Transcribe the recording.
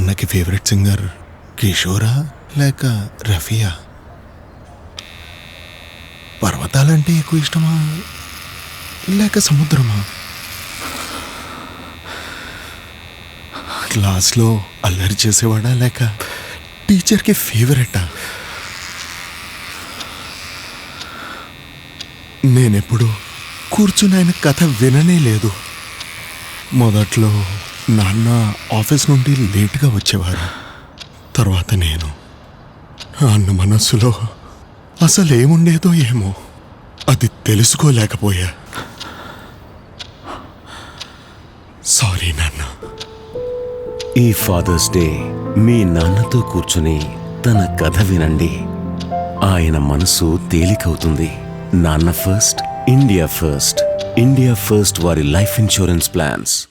నాన్నకి favourite singer కిషోరా లేక raffia? పర్వతాలంటే ఎక్కువ ఇష్టమా లేక సముద్రమా? క్లాస్లో అల్లరి చేసేవాడా లేక టీచర్కి ఫేవరెటా? నేనెప్పుడు కూర్చుని ఆయన కథ విననే లేదు. మొదట్లో నాన్న ఆఫీస్ నుండి లేటుగా వచ్చేవారు. తర్వాత నేను నాన్న మనస్సులో అసలేముండేదో ఏమో అది తెలుసుకోలేకపోయా. సారీ నాన్న. ఈ ఫాదర్స్ డే మీ నాన్నతో కూర్చుని తన కథ వినండి. ఆయన మనసు తేలికవుతుంది. నాన్న first, India first. India first వారి లైఫ్ ఇన్సూరెన్స్ ప్లాన్స్.